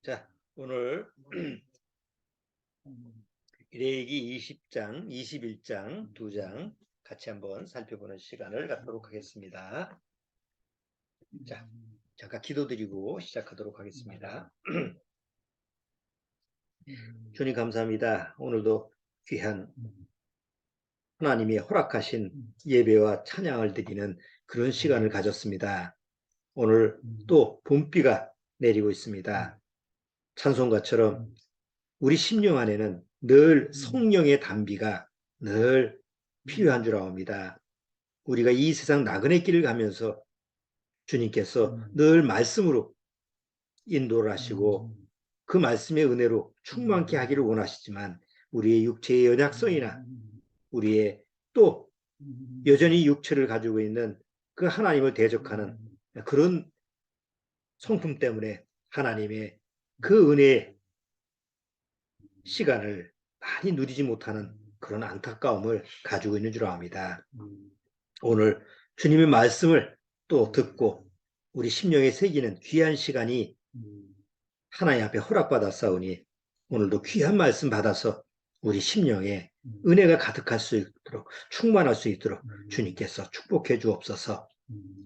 자, 오늘 레위기 20장, 21장 두 장 같이 한번 살펴보는 시간을 갖도록 하겠습니다. 자, 잠깐 기도드리고 시작하도록 하겠습니다. 주님 감사합니다. 오늘도 귀한 하나님이 허락하신 예배와 찬양을 드리는 그런 시간을 가졌습니다. 오늘 또 봄비가 내리고 있습니다. 찬송가처럼 우리 심령 안에는 늘 성령의 단비가 늘 필요한 줄 압니다. 우리가 이 세상 나그네 길을 가면서 주님께서 늘 말씀으로 인도를 하시고 그 말씀의 은혜로 충만케 하기를 원하시지만 우리의 육체의 연약성이나 우리의 또 여전히 육체를 가지고 있는 그 하나님을 대적하는 그런 성품 때문에 하나님의 그 은혜의 시간을 많이 누리지 못하는 그런 안타까움을 가지고 있는 줄 압니다. 오늘 주님의 말씀을 또 듣고 우리 심령에 새기는 귀한 시간이 하나님 앞에 허락받았사오니 오늘도 귀한 말씀 받아서 우리 심령에 은혜가 가득할 수 있도록 충만할 수 있도록 주님께서 축복해 주옵소서.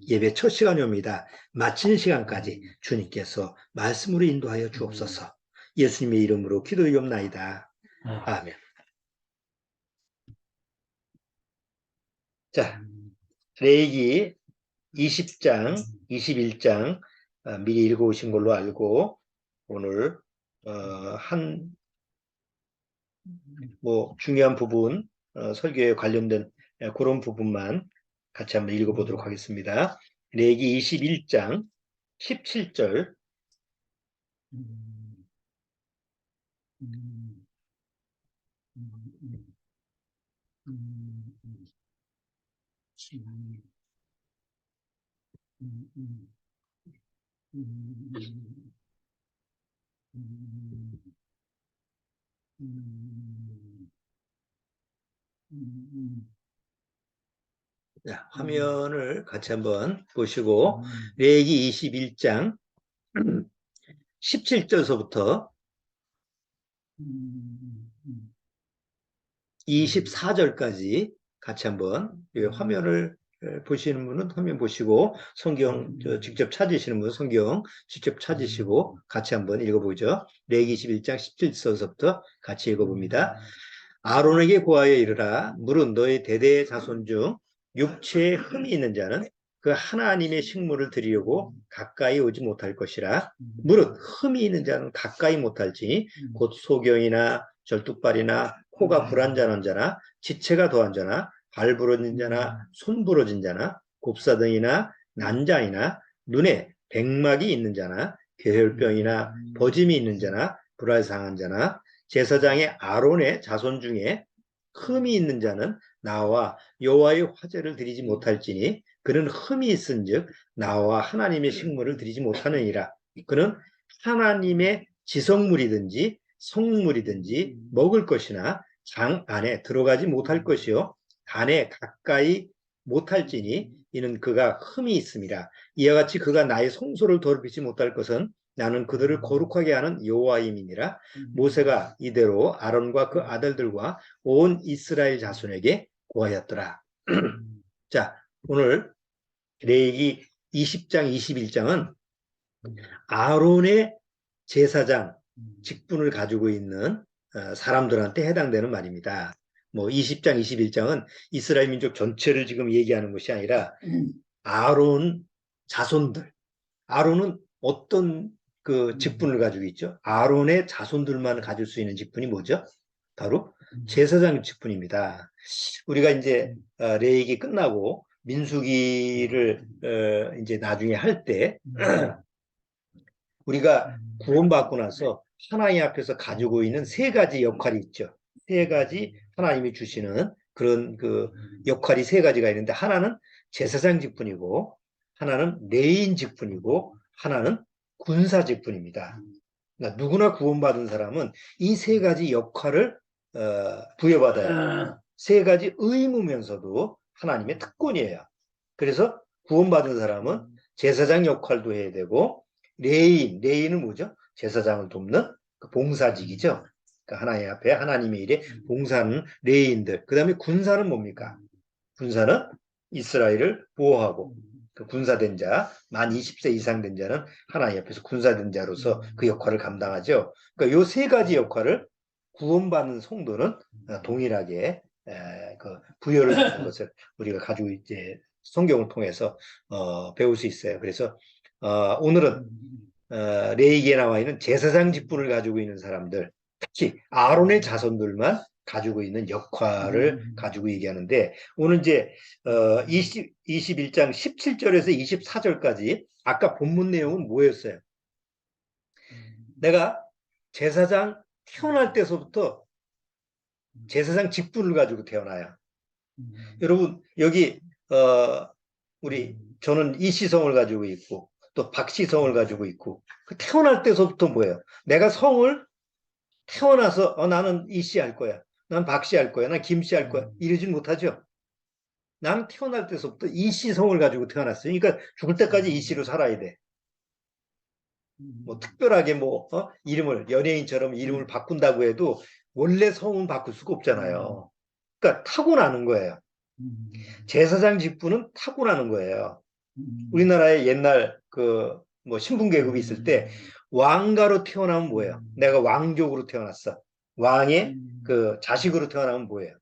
예배 첫 시간이 옵니다. 마치는 시간까지 주님께서 말씀으로 인도하여 주옵소서. 예수님의 이름으로 기도드리옵나이다. 아멘. 자, 레위기 20장, 21장 미리 읽어오신 걸로 알고 오늘 중요한 부분 설교에 관련된 그런 부분만 같이 한번 읽어보도록 하겠습니다. 레위기 21장 17절 자, 화면을 같이 한번 보시고 레위기 21장 17절서부터 24절까지 같이 한번 화면을 보시는 분은 화면 보시고 성경 직접 찾으시는 분은 성경 직접 찾으시고 같이 한번 읽어보죠. 레위기 21장 17절서부터 같이 읽어봅니다. 아론에게 고하여 이르라. 물은 너의 대대의 자손 중 육체에 흠이 있는 자는 그 하나님의 식물을 드리려고 가까이 오지 못할 것이라. 물은 흠이 있는 자는 가까이 못할지니 곧 소경이나 절뚝발이나 코가 불안전한 자나 지체가 더한 자나 발 부러진 자나 손 부러진 자나 곱사등이나 난장이나 눈에 백막이 있는 자나 괴혈병이나 버짐이 있는 자나 불알 상한 자나 제사장의 아론의 자손 중에 흠이 있는 자는 나와 여호와의 화제를 드리지 못할지니 그는 흠이 있은즉 나와 하나님의 식물을 드리지 못하느니라. 그는 하나님의 지성물이든지 성물이든지 먹을 것이나 장 안에 들어가지 못할 것이요 안에 가까이 못할지니 이는 그가 흠이 있음이라. 이와 같이 그가 나의 성소를 더럽히지 못할 것은 나는 그들을 거룩하게 하는 여호와임이니라. 모세가 이대로 아론과 그 아들들과 온 이스라엘 자손에게 고하였더라. 자, 오늘 레위기 20장 21장은 아론의 제사장 직분을 가지고 있는 사람들한테 해당되는 말입니다. 20장 21장은 이스라엘 민족 전체를 지금 얘기하는 것이 아니라 아론 자손들, 아론은 어떤 그 직분을 가지고 있죠? 아론의 자손들만 가질 수 있는 직분이 뭐죠? 바로 제사장 직분입니다. 우리가 이제 레위기 끝나고 민수기를 이제 나중에 할 때 우리가 구원받고 나서 하나님 앞에서 가지고 있는 세 가지 역할이 있죠. 세 가지 하나님이 주시는 그런 그 역할이 세 가지가 있는데 하나는 제사장 직분이고 하나는 레위인 직분이고 하나는 군사 직분입니다. 그러니까 누구나 구원받은 사람은 이 세 가지 역할을 부여받아요. 세 가지 의무면서도 하나님의 특권이에요. 그래서 구원받은 사람은 제사장 역할도 해야 되고 레위인은 뭐죠? 제사장을 돕는 그 봉사직이죠. 그러니까 하나님 앞에 하나님의 일에 봉사하는 레위인들. 그 다음에 군사는 뭡니까? 군사는 이스라엘을 보호하고 그 군사된 자, 만 20세 이상 된 자는 하나님 앞에서 군사된 자로서 그 역할을 감당하죠. 그러니까 요 세 가지 역할을 구원받는 성도는 동일하게 그 부여를 주는 것을 우리가 가지고 이제 성경을 통해서 배울 수 있어요. 그래서 오늘은 레위기에 나와 있는 제사장 직분을 가지고 있는 사람들, 특히 아론의 자손들만 가지고 있는 역할을 가지고 얘기하는데, 오늘 이제 21장 17절에서 24절까지 아까 본문 내용은 뭐였어요? 내가 제사장 태어날 때서부터 제사장 직분을 가지고 태어나요. 여러분 여기 저는 이시성을 가지고 있고 또 박시성을 가지고 있고, 그 태어날 때서부터 뭐예요? 내가 성을 태어나서 나는 이씨 할 거야, 난 박씨 할 거야, 난 김씨 할 거야 이러진 못하죠. 나는 태어날 때서부터 이씨성을 가지고 태어났어요. 그러니까 죽을 때까지 이씨로 살아야 돼. 뭐 특별하게 뭐 이름을 연예인처럼 이름을 바꾼다고 해도 원래 성은 바꿀 수가 없잖아요. 그러니까 타고나는 거예요. 제사장 직분은 타고나는 거예요. 우리나라에 옛날 그 뭐 신분 계급이 있을 때 왕가로 태어나면 뭐예요? 내가 왕족으로 태어났어. 왕의 그 자식으로 태어나면 뭐예요?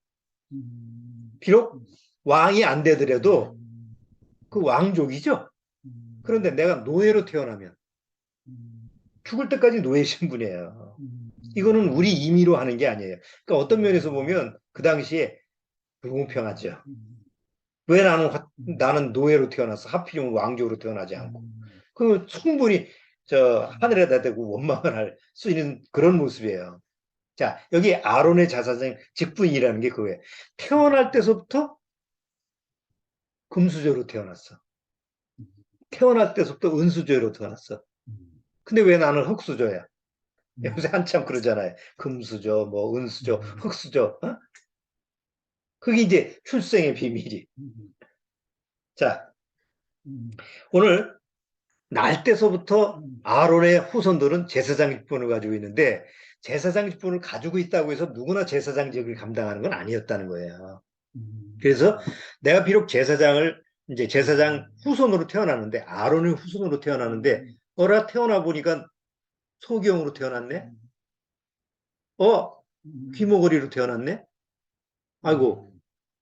비록 왕이 안 되더라도 그 왕족이죠. 그런데 내가 노예로 태어나면 죽을 때까지 노예 신분이에요. 이거는 우리 임의로 하는 게 아니에요. 그러니까 어떤 면에서 보면 그 당시에 불공평하죠. 왜 나는 노예로 태어났어? 하필이면 왕족으로 태어나지 않고. 그 충분히 저 하늘에다 대고 원망을 할 수 있는 그런 모습이에요. 자, 여기 아론의 제사장 직분이라는 게 그거예요. 태어날 때서부터 금수저로 태어났어. 태어날 때서부터 은수저로 태어났어. 근데 왜 나는 흙수저야? 요새 한참 그러잖아요. 금수저, 뭐 은수저, 흙수저. 그게 이제 출생의 비밀이. 자, 오늘 날 때서부터 아론의 후손들은 제사장 직분을 가지고 있는데, 제사장 직분을 가지고 있다고 해서 누구나 제사장직을 감당하는 건 아니었다는 거예요. 그래서 내가 비록 이제 제사장 후손으로 태어났는데, 아론의 후손으로 태어났는데, 태어나 보니까 소경으로 태어났네? 귀머거리로 태어났네? 아이고,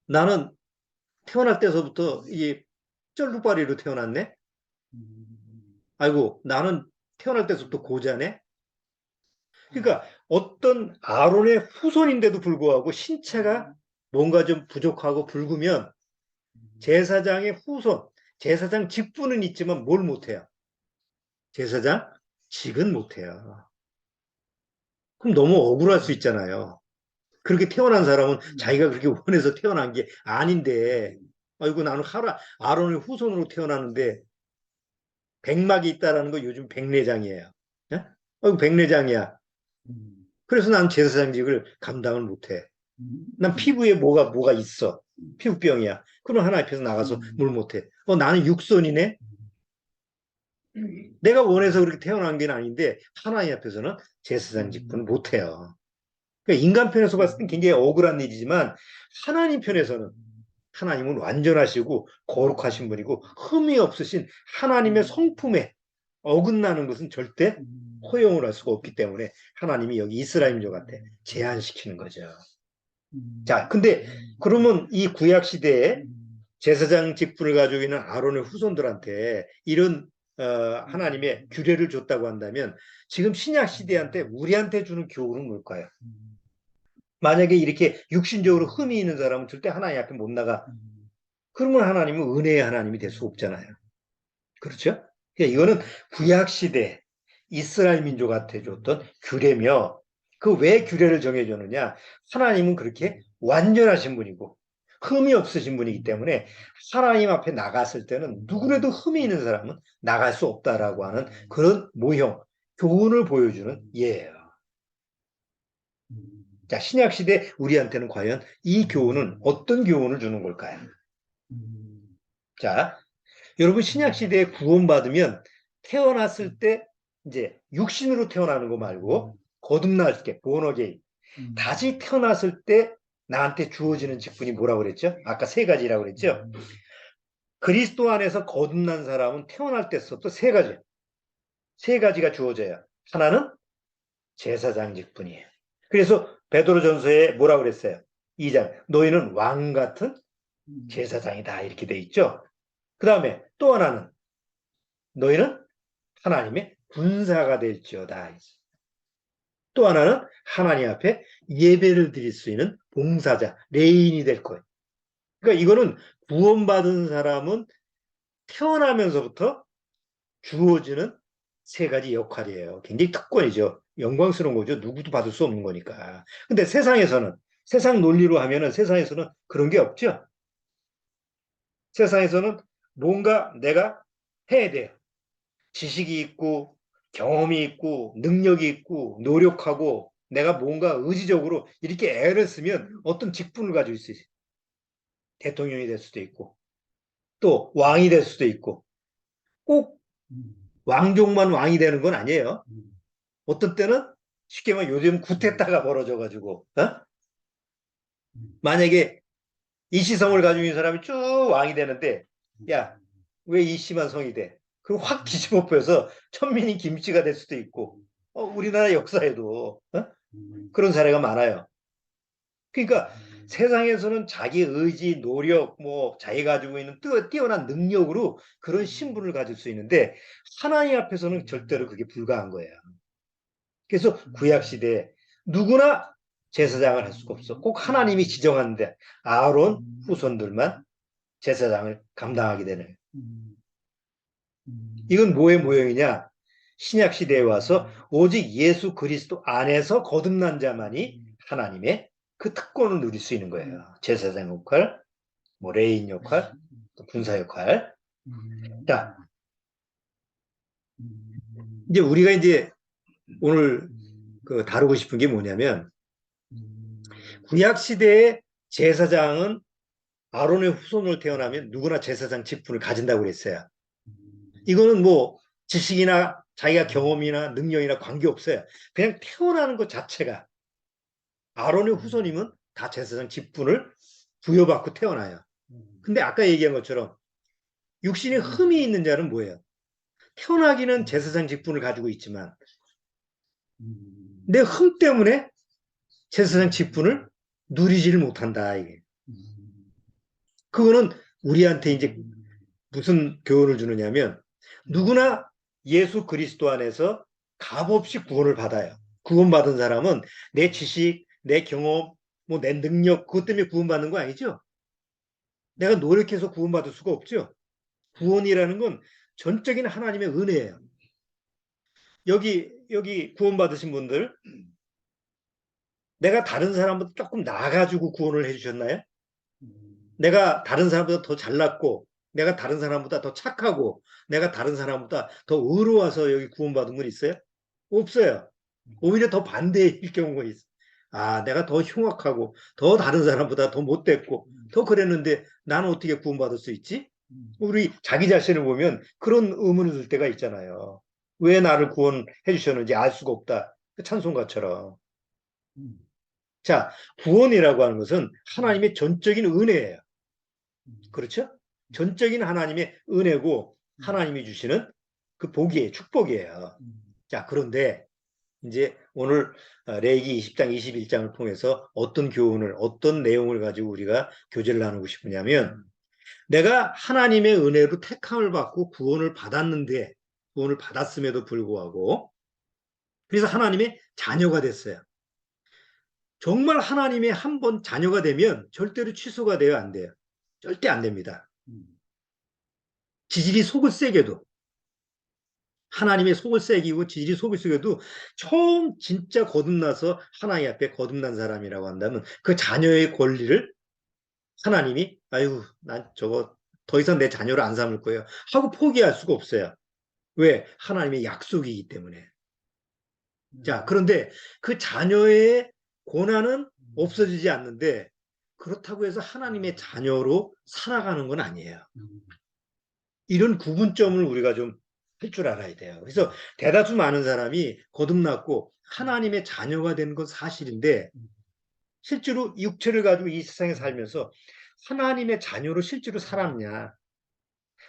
나는 태어날 때서부터 이 쩔룩바리로 태어났네? 아이고, 나는 태어날 때서부터 고자네? 그러니까 어떤 아론의 후손인데도 불구하고 신체가 뭔가 좀 부족하고 붉으면 제사장의 후손, 제사장 직분은 있지만 뭘 못해요? 제사장 직은 못해요. 그럼 너무 억울할 수 있잖아요. 그렇게 태어난 사람은 자기가 그렇게 원해서 태어난 게 아닌데, 아이고 나는 아론의 후손으로 태어났는데 백막이 있다라는 거 요즘 백내장이에요. 예? 아이고 백내장이야. 그래서 난 제사장직을 감당을 못해. 난 피부에 뭐가 있어. 피부병이야. 그럼 하나님 앞에서 나가서 뭘 못해. 나는 육손이네. 내가 원해서 그렇게 태어난 게 아닌데 하나님 앞에서는 제사장 직분을 못해요. 그러니까 인간 편에서 봤을 땐 굉장히 억울한 일이지만 하나님 편에서는 하나님은 완전하시고 거룩하신 분이고 흠이 없으신 하나님의 성품에 어긋나는 것은 절대 허용을 할 수가 없기 때문에 하나님이 여기 이스라엘 민족한테 제한시키는 거죠. 자, 근데 그러면 이 구약 시대에 제사장 직분을 가지고 있는 아론의 후손들한테 이런 하나님의 규례를 줬다고 한다면 지금 신약 시대한테 우리한테 주는 교훈은 뭘까요? 만약에 이렇게 육신적으로 흠이 있는 사람은 절대 하나님 앞에 못 나가. 그러면 하나님은 은혜의 하나님이 될 수 없잖아요. 그렇죠? 그러니까 이거는 구약 시대 이스라엘 민족한테 줬던 규례며, 그 왜 규례를 정해줬느냐? 하나님은 그렇게 완전하신 분이고 흠이 없으신 분이기 때문에 하나님 앞에 나갔을 때는 누구라도 흠이 있는 사람은 나갈 수 없다라고 하는 그런 모형, 교훈을 보여주는 예예요. 자, 신약 시대 우리한테는 과연 이 교훈은 어떤 교훈을 주는 걸까요? 자, 여러분 신약 시대에 구원받으면 태어났을 때 이제 육신으로 태어나는 거 말고 거듭날 때, 본어게인, 다시 태어났을 때 나한테 주어지는 직분이 뭐라고 그랬죠? 아까 세 가지라고 그랬죠? 그리스도 안에서 거듭난 사람은 태어날 때부터 세 가지, 세 가지가 주어져요. 하나는 제사장 직분이에요. 그래서 베드로전서에 뭐라고 그랬어요? 2장, 너희는 왕 같은 제사장이다, 이렇게 돼 있죠. 그 다음에 또 하나는 너희는 하나님의 군사가 될지어다. 또 하나는 하나님 앞에 예배를 드릴 수 있는 봉사자, 레인이 될 거예요. 그러니까 이거는 구원받은 사람은 태어나면서부터 주어지는 세 가지 역할이에요. 굉장히 특권이죠. 영광스러운 거죠. 누구도 받을 수 없는 거니까. 근데 세상에서는, 세상 논리로 하면은 세상에서는 그런 게 없죠. 세상에서는 뭔가 내가 해야 돼요. 지식이 있고, 경험이 있고, 능력이 있고, 노력하고, 내가 뭔가 의지적으로 이렇게 애를 쓰면 어떤 직분을 가지고 있어요. 대통령이 될 수도 있고, 또 왕이 될 수도 있고, 꼭 왕족만 왕이 되는 건 아니에요. 어떤 때는 쉽게 말하면 요즘 구테타가 벌어져가지고, 만약에 이시성을 가지고 있는 사람이 쭉 왕이 되는데, 야, 왜 이씨만 성이 돼? 그리고 확 뒤집어 엎어서 천민이 김씨가 될 수도 있고, 우리나라 역사에도 그런 사례가 많아요. 그러니까 세상에서는 자기 의지, 노력, 뭐 자기 가지고 있는 뛰어난 능력으로 그런 신분을 가질 수 있는데 하나님 앞에서는 절대로 그게 불가한 거예요. 그래서 구약 시대에 누구나 제사장을 할 수가 없어. 꼭 하나님이 지정하는데 아론 후손들만 제사장을 감당하게 되는. 이건 뭐의 모형이냐? 신약 시대에 와서 오직 예수 그리스도 안에서 거듭난 자만이 하나님의 그 특권을 누릴 수 있는 거예요. 제사장 역할, 뭐 레인 역할, 또 군사 역할. 자, 이제 우리가 이제 오늘 그 다루고 싶은 게 뭐냐면 구약 시대의 제사장은 아론의 후손으로 태어나면 누구나 제사장 직분을 가진다고 그랬어요. 이거는 뭐 지식이나 자기가 경험이나 능력이나 관계없어요. 그냥 태어나는 것 자체가 아론의 후손이면 다 제사장 직분을 부여받고 태어나요. 근데 아까 얘기한 것처럼 육신에 흠이 있는 자는 뭐예요? 태어나기는 제사장 직분을 가지고 있지만 내 흠 때문에 제사장 직분을 누리지를 못한다. 이게. 그거는 우리한테 이제 무슨 교훈을 주느냐면 누구나 예수 그리스도 안에서 값없이 구원을 받아요. 구원받은 사람은 내 지식, 내 경험, 뭐 내 능력 그것 때문에 구원받는 거 아니죠? 내가 노력해서 구원받을 수가 없죠. 구원이라는 건 전적인 하나님의 은혜예요. 여기 구원받으신 분들 내가 다른 사람보다 조금 나아가지고 구원을 해주셨나요? 내가 다른 사람보다 더 잘났고 내가 다른 사람보다 더 착하고 내가 다른 사람보다 더 의로워서 여기 구원받은 분 있어요? 없어요. 오히려 더 반대일 경우가 있어. 아, 내가 더 흉악하고 더 다른 사람보다 더 못됐고 더 그랬는데 나는 어떻게 구원받을 수 있지? 우리 자기 자신을 보면 그런 의문을 들 때가 있잖아요. 왜 나를 구원해 주셨는지 알 수가 없다. 찬송가처럼. 자, 구원이라고 하는 것은 하나님의 전적인 은혜예요. 그렇죠? 전적인 하나님의 은혜고 하나님이 주시는 그 복이에요. 축복이에요. 자, 그런데 이제 오늘 레위기 20장, 21장을 통해서 어떤 교훈을, 어떤 내용을 가지고 우리가 교제를 나누고 싶으냐면 내가 하나님의 은혜로 택함을 받고 구원을 받았는데 구원을 받았음에도 불구하고 그래서 하나님의 자녀가 됐어요. 정말 하나님의 한 번 자녀가 되면 절대로 취소가 돼요, 안 돼요? 절대 안 됩니다. 지질이 속을 새겨도 하나님의 속을 새기고 지질이 속을 새겨도 처음 진짜 거듭나서 하나님 앞에 거듭난 사람이라고 한다면 그 자녀의 권리를 하나님이 아유 난 저거 더 이상 내 자녀를 안 삼을 거예요 하고 포기할 수가 없어요. 왜? 하나님의 약속이기 때문에. 자, 그런데 그 자녀의 고난은 없어지지 않는데 그렇다고 해서 하나님의 자녀로 살아가는 건 아니에요. 이런 구분점을 우리가 좀 할 줄 알아야 돼요. 그래서 대다수 많은 사람이 거듭났고 하나님의 자녀가 된 건 사실인데 실제로 육체를 가지고 이 세상에 살면서 하나님의 자녀로 실제로 살았냐,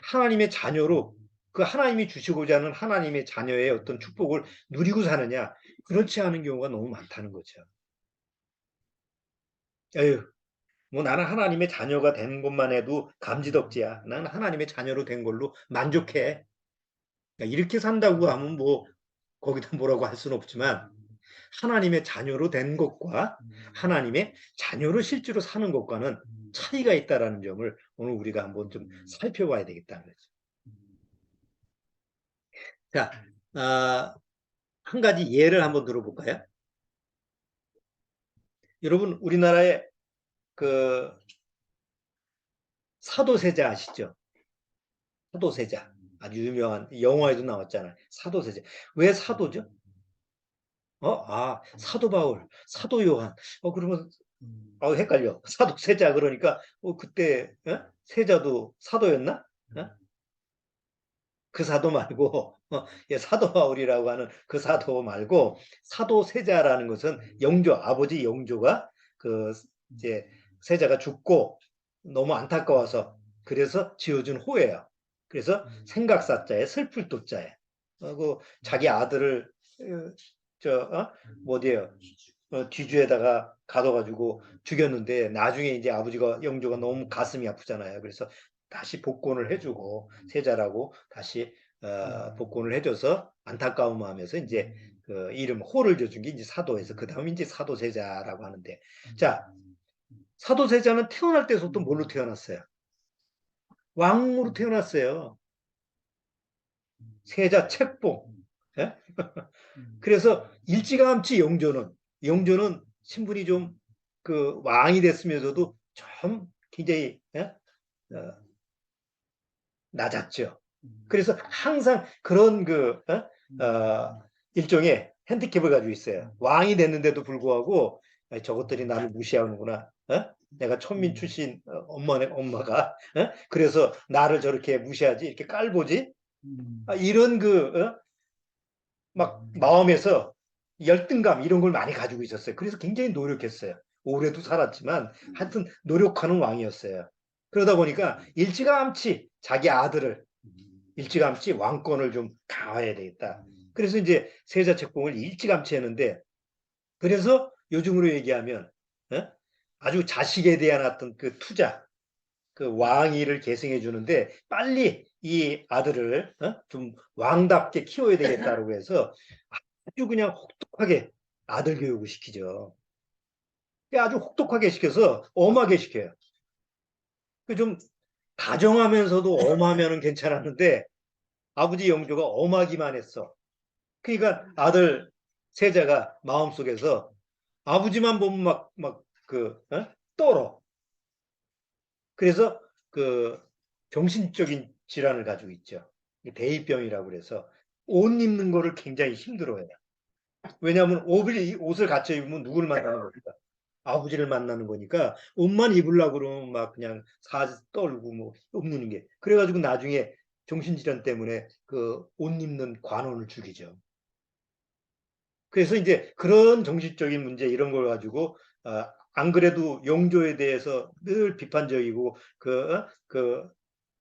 하나님의 자녀로 그 하나님이 주시고자 하는 하나님의 자녀의 어떤 축복을 누리고 사느냐, 그렇지 않은 경우가 너무 많다는 거죠. 에휴, 뭐 나는 하나님의 자녀가 된 것만 해도 감지덕지야. 나는 하나님의 자녀로 된 걸로 만족해. 그러니까 이렇게 산다고 하면 뭐 거기다 뭐라고 할 수는 없지만 하나님의 자녀로 된 것과 하나님의 자녀로 실제로 사는 것과는 차이가 있다라는 점을 오늘 우리가 한번 좀 살펴봐야 되겠다는 거죠. 자, 한 가지 예를 한번 들어볼까요? 여러분, 우리나라의 그 사도세자 아시죠? 사도세자. 아주 유명한 영화에도 나왔잖아요. 사도세자. 왜 사도죠? 사도 바울, 사도 요한. 그러면 헷갈려. 사도세자 그러니까 그때 세자도 사도였나? 그 사도 말고 사도 바울이라고 하는 그 사도 말고 사도세자라는 것은 영조, 아버지 영조가 그 이제 세자가 죽고 너무 안타까워서 그래서 지어준 호예요. 그래서 생각사자에 슬플 도자에 그 자기 아들을 뭐디에요? 뒤주에다가 가둬가지고 죽였는데 나중에 이제 아버지가 영조가 너무 가슴이 아프잖아요. 그래서 다시 복권을 해주고 세자라고 다시 복권을 해줘서 안타까운 마음에서 이제 그 이름 호를 줘준 게 이제 사도에서 그 다음 이제 사도세자라고 하는데 자 사도세자는 태어날 때부터 뭘로 태어났어요? 왕으로 태어났어요. 세자 책봉. 예? 그래서 일찌감치 영조는 신분이 좀 그 왕이 됐으면서도 좀 굉장히 낮았죠. 그래서 항상 그런 일종의 핸디캡을 가지고 있어요. 왕이 됐는데도 불구하고 저것들이 나를 무시하는구나. 내가 천민 출신 엄마가 그래서 나를 저렇게 무시하지 이렇게 깔보지 이런 막 마음에서 열등감 이런 걸 많이 가지고 있었어요. 그래서 굉장히 노력했어요. 오래도 살았지만 하여튼 노력하는 왕이었어요. 그러다 보니까 일찌감치 자기 아들을 일찌감치 왕권을 좀 강화해야 되겠다. 그래서 이제 세자 책봉을 일찌감치 했는데 그래서 요즘으로 얘기하면 아주 자식에 대한 어떤 그 투자, 그 왕위를 계승해 주는데 빨리 이 아들을 좀 왕답게 키워야 되겠다고 해서 아주 그냥 혹독하게 아들 교육을 시키죠. 아주 혹독하게 시켜서 엄하게 시켜요. 좀 다정하면서도 엄하면은 괜찮았는데 아버지 영조가 엄하기만 했어. 그러니까 아들 세자가 마음속에서 아버지만 보면 떨어. 그래서 그 정신적인 질환을 가지고 있죠. 대입병이라고 그래서 옷 입는 거를 굉장히 힘들어해요. 왜냐하면 옷을 갖춰 입으면 누구를 만나는 겁니까? 아버지를 만나는 거니까 옷만 입으려고 그러면 막 그냥 떨고 뭐 없는 게. 그래가지고 나중에 정신질환 때문에 그 옷 입는 관원을 죽이죠. 그래서 이제 그런 정신적인 문제 이런 걸 가지고 안 그래도 영조에 대해서 늘 비판적이고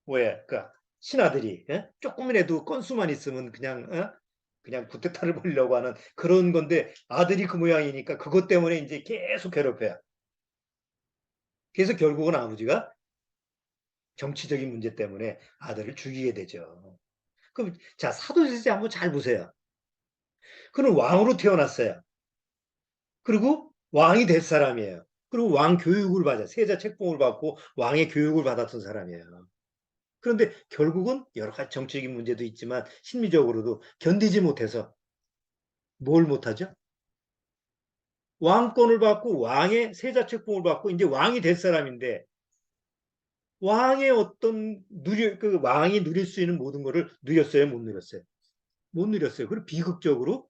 뭐야 그 신하들이 조금이라도 건수만 있으면 그냥 구태타를 벌려고 하는 그런 건데 아들이 그 모양이니까 그것 때문에 이제 계속 괴롭혀요. 그래서 결국은 아버지가 정치적인 문제 때문에 아들을 죽이게 되죠. 그럼 자 사도세자 한번 잘 보세요. 그는 왕으로 태어났어요. 그리고 왕이 될 사람이에요. 그리고 왕 교육을 받아 세자 책봉을 받고 왕의 교육을 받았던 사람이에요. 그런데 결국은 여러 가지 정치적인 문제도 있지만 심리적으로도 견디지 못해서 뭘 못하죠? 왕권을 받고 왕의 세자 책봉을 받고 이제 왕이 될 사람인데 왕의 그 왕이 누릴 수 있는 모든 것을 누렸어요, 못 누렸어요? 못 누렸어요. 그리고 비극적으로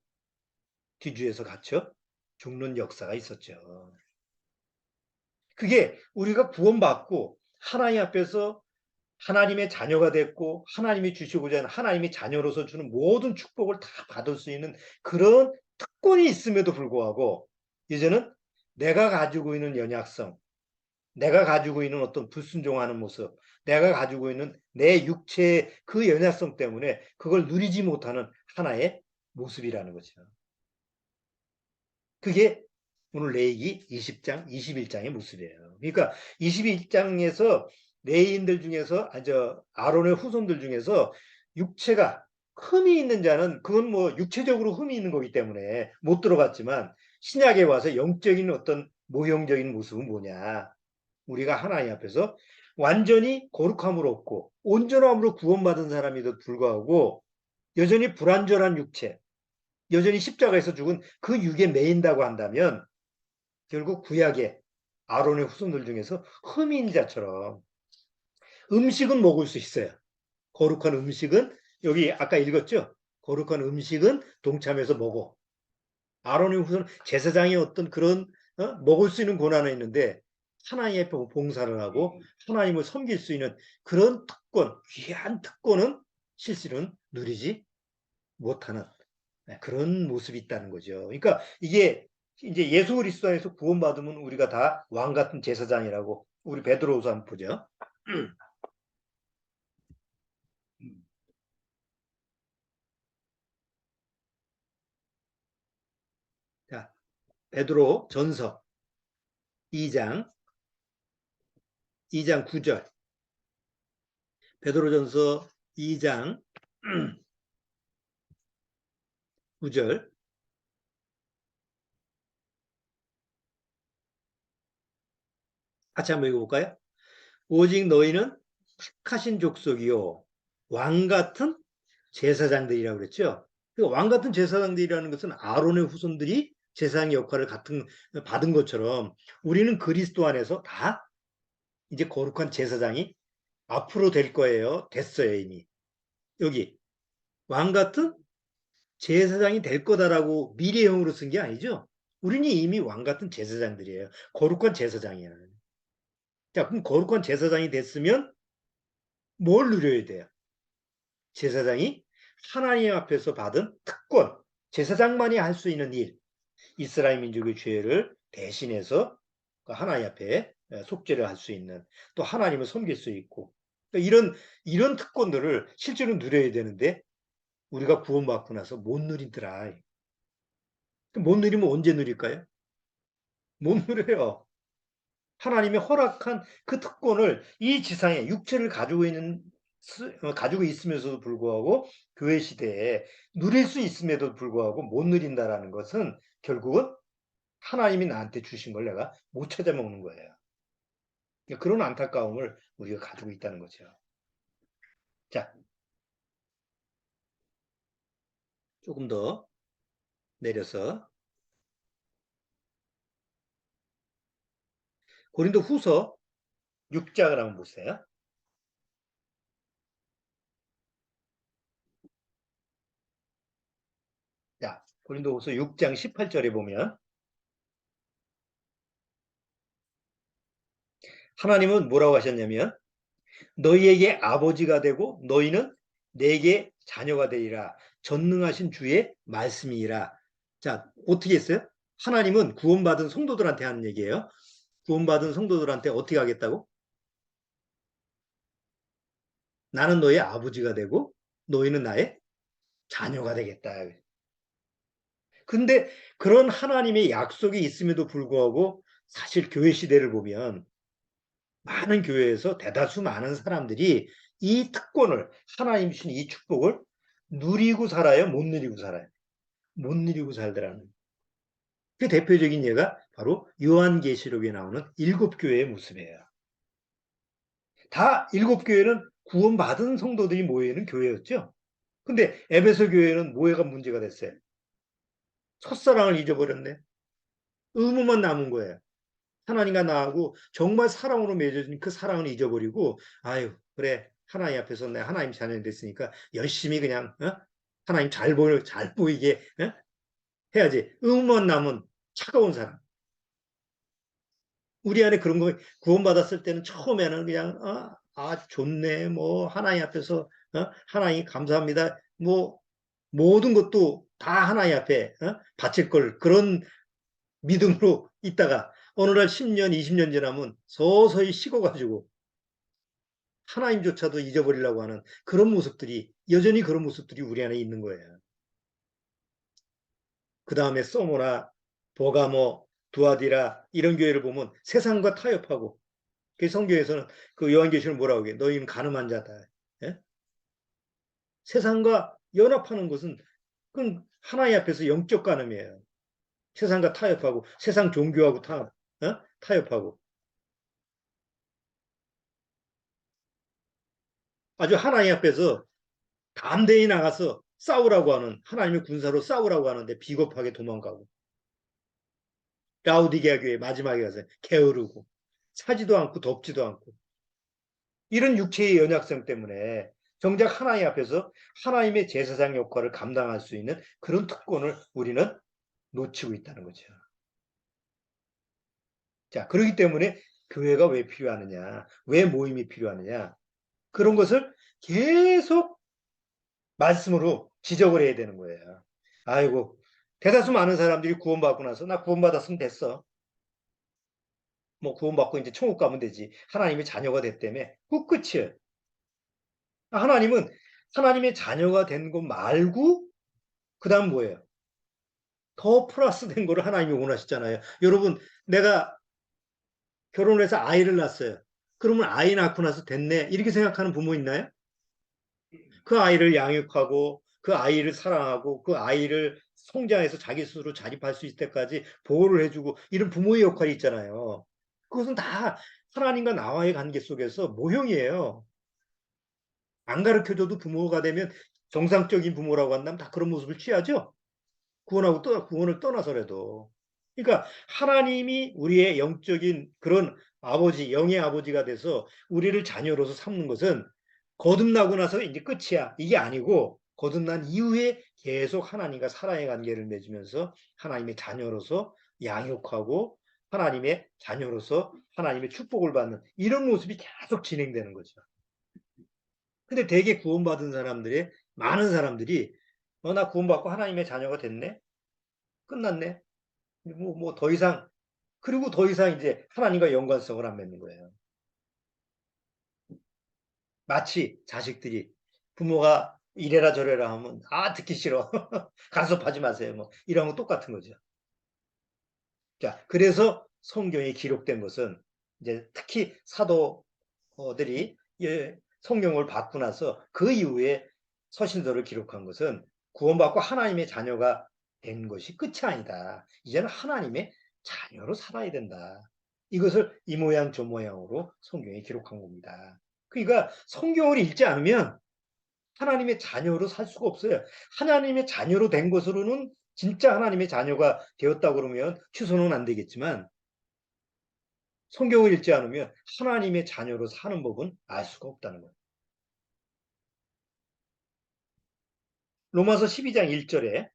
뒤주에서 갇혀 죽는 역사가 있었죠. 그게 우리가 구원받고 하나님 앞에서 하나님의 자녀가 됐고 하나님이 주시고자 하는 하나님의 자녀로서 주는 모든 축복을 다 받을 수 있는 그런 특권이 있음에도 불구하고 이제는 내가 가지고 있는 연약성, 내가 가지고 있는 어떤 불순종하는 모습, 내가 가지고 있는 내 육체의 그 연약성 때문에 그걸 누리지 못하는 하나의 모습이라는 거죠. 그게 오늘 레위기 20장, 21장의 모습이에요. 그러니까 21장에서 레위인들 중에서 아론의 후손들 중에서 육체가 흠이 있는 자는 그건 뭐 육체적으로 흠이 있는 거기 때문에 못 들어갔지만 신약에 와서 영적인 어떤 모형적인 모습은 뭐냐? 우리가 하나님 앞에서 완전히 거룩함을 얻고 온전함으로 구원받은 사람에도 불구하고 여전히 불완전한 육체, 여전히 십자가에서 죽은 그 육에 매인다고 한다면 결국 구약의 아론의 후손들 중에서 흠이 있는 자처럼 음식은 먹을 수 있어요. 거룩한 음식은 여기 아까 읽었죠? 거룩한 음식은 동참해서 먹어. 아론의 후손 제사장이 어떤 그런 먹을 수 있는 권한은 있는데 하나님의 봉사를 하고 하나님을 섬길 수 있는 그런 특권, 귀한 특권은 실제로는 누리지 못하는 그런 모습이 있다는 거죠. 그러니까 이게 이제 예수 그리스도 안에서 구원받으면 우리가 다 왕 같은 제사장이라고 우리 베드로후서 한번 보죠. 자, 베드로 전서 2장 9절. 베드로 전서 2장 9절. 같이 한번 읽어볼까요? 오직 너희는 택하신 족속이요 왕 같은 제사장들이라고 그랬죠. 왕 같은 제사장들이라는 것은 아론의 후손들이 제사장 역할을 받은 것처럼 우리는 그리스도 안에서 다 이제 거룩한 제사장이 앞으로 될 거예요. 됐어요, 이미. 여기 왕 같은 제사장이 될 거다라고 미래형으로 쓴 게 아니죠. 우리는 이미 왕 같은 제사장들이에요. 거룩한 제사장이야. 자, 그럼 거룩한 제사장이 됐으면 뭘 누려야 돼요? 제사장이 하나님 앞에서 받은 특권, 제사장만이 할 수 있는 일, 이스라엘 민족의 죄를 대신해서 하나님 앞에 속죄를 할 수 있는, 또 하나님을 섬길 수 있고, 이런 특권들을 실제로 누려야 되는데 우리가 구원받고 나서 못 누리더라. 못 누리면 언제 누릴까요? 못 누려요. 하나님이 허락한 그 특권을 이 지상에 육체를 가지고 있으면서도 불구하고 교회 시대에 누릴 수 있음에도 불구하고 못 누린다라는 것은 결국은 하나님이 나한테 주신 걸 내가 못 찾아 먹는 거예요. 그런 안타까움을 우리가 가지고 있다는 거죠. 자, 조금 더 내려서 고린도 후서 6장을 한번 보세요. 자, 고린도 후서 6장 18절에 보면 하나님은 뭐라고 하셨냐면 너희에게 아버지가 되고 너희는 내게 자녀가 되리라. 전능하신 주의 말씀이라. 자, 어떻게 했어요? 하나님은 구원받은 성도들한테 하는 얘기예요. 구원받은 성도들한테 어떻게 하겠다고? 나는 너의 아버지가 되고 너희는 나의 자녀가 되겠다. 근데 그런 하나님의 약속이 있음에도 불구하고 사실 교회 시대를 보면 많은 교회에서 대다수 많은 사람들이 이 특권을 하나님 주신 이 축복을 누리고 살아요? 못 누리고 살아요? 못 누리고 살더라는. 그 대표적인 예가 바로 요한계시록에 나오는 7교회의 모습이에요. 다 7교회는 구원받은 성도들이 모여있는 교회였죠. 근데 에베소 교회는 뭐가 문제가 됐어요? 첫사랑을 잊어버렸네. 의무만 남은 거예요. 하나님과 나하고 정말 사랑으로 맺어진 그 사랑을 잊어버리고 아유 그래 하나님 앞에서 내가 하나님 자녀 됐으니까 열심히 그냥 하나님 잘 보이게 해야지. 의무만 남은 차가운 사랑. 우리 안에 그런 거 구원받았을 때는 처음에는 그냥 아, 좋네. 뭐, 하나님 앞에서, 하나님 감사합니다. 뭐, 모든 것도 다 하나님 앞에, 바칠 걸, 그런 믿음으로 있다가, 어느 날 10년, 20년 지나면 서서히 식어가지고, 하나님조차도 잊어버리려고 하는 그런 모습들이, 여전히 그런 모습들이 우리 안에 있는 거예요. 그 다음에 소모나, 보가모, 두아디라, 이런 교회를 보면 세상과 타협하고, 그 성경에서는 그 요한계시록 뭐라고 해요? 너희는 가늠한 자다. 예? 세상과 연합하는 것은 그건 하나님 앞에서 영적 간음이에요. 세상과 타협하고 세상 종교하고 타협하고 아주 하나님 앞에서 담대히 나가서 싸우라고 하는 하나님의 군사로 싸우라고 하는데 비겁하게 도망가고 라우디게아 교회 마지막에 가서 게으르고 사지도 않고 덥지도 않고 이런 육체의 연약성 때문에 정작 하나님 앞에서 하나님의 제사장 역할을 감당할 수 있는 그런 특권을 우리는 놓치고 있다는 거죠. 자, 그렇기 때문에 교회가 왜 필요하느냐, 왜 모임이 필요하느냐, 그런 것을 계속 말씀으로 지적을 해야 되는 거예요. 아이고, 대다수 많은 사람들이 구원받고 나서 나 구원받았으면 됐어. 뭐 구원받고 이제 천국 가면 되지. 하나님의 자녀가 됐다며. 그 끝이에요. 하나님은 하나님의 자녀가 된 것 말고 그 다음 뭐예요? 더 플러스 된 거를 하나님이 원하시잖아요. 여러분, 내가 결혼을 해서 아이를 낳았어요. 그러면 아이 낳고 나서 됐네. 이렇게 생각하는 부모 있나요? 그 아이를 양육하고 그 아이를 사랑하고 그 아이를 성장해서 자기 스스로 자립할 수 있을 때까지 보호를 해주고 이런 부모의 역할이 있잖아요. 그것은 다 하나님과 나와의 관계 속에서 모형이에요. 안 가르쳐줘도 부모가 되면 정상적인 부모라고 한다면 다 그런 모습을 취하죠. 구원을 떠나서라도. 그러니까 하나님이 우리의 영적인 그런 아버지, 영의 아버지가 돼서 우리를 자녀로서 삼는 것은 거듭나고 나서 이제 끝이야. 이게 아니고 거듭난 이후에 계속 하나님과 사랑의 관계를 맺으면서 하나님의 자녀로서 양육하고 하나님의 자녀로서 하나님의 축복을 받는 이런 모습이 계속 진행되는 거죠. 근데 대개 구원받은 사람들의 많은 사람들이 나 구원받고 하나님의 자녀가 됐네? 끝났네? 뭐 더 이상 그리고 더 이상 이제 하나님과 연관성을 안 맺는 거예요. 마치 자식들이 부모가 이래라 저래라 하면 듣기 싫어. 간섭하지 마세요. 뭐 이런 거 똑같은 거죠. 자, 그래서 성경에 기록된 것은 이제 특히 사도들이 성경을 받고 나서 그 이후에 서신서를 기록한 것은 구원받고 하나님의 자녀가 된 것이 끝이 아니다. 이제는 하나님의 자녀로 살아야 된다. 이것을 이 모양 저 모양으로 성경에 기록한 겁니다. 그러니까 성경을 읽지 않으면 하나님의 자녀로 살 수가 없어요. 하나님의 자녀로 된 것으로는 진짜 하나님의 자녀가 되었다 그러면 취소는 안 되겠지만 성경을 읽지 않으면 하나님의 자녀로 사는 법은 알 수가 없다는 거예요. 로마서 12장 1절에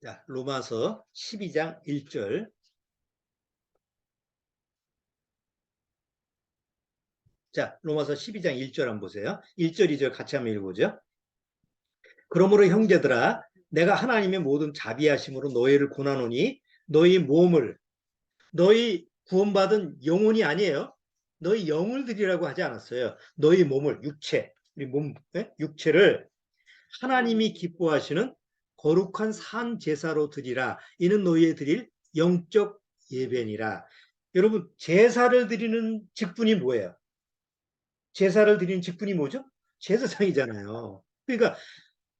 자, 로마서 12장 1절 자, 로마서 12장 1절 한번 보세요. 1절, 2절 같이 한번 읽어보죠. 그러므로 형제들아 내가 하나님의 모든 자비하심으로 너희를 고나노니 너희 몸을 너희 구원받은 영혼이 아니에요. 너희 영을 드리라고 하지 않았어요. 너희 몸을 육체, 우리 몸, 육체를 하나님이 기뻐하시는 거룩한 산 제사로 드리라. 이는 너희의 드릴 영적 예배니라. 여러분 제사를 드리는 직분이 뭐예요? 제사를 드리는 직분이 뭐죠? 제사장이잖아요. 그러니까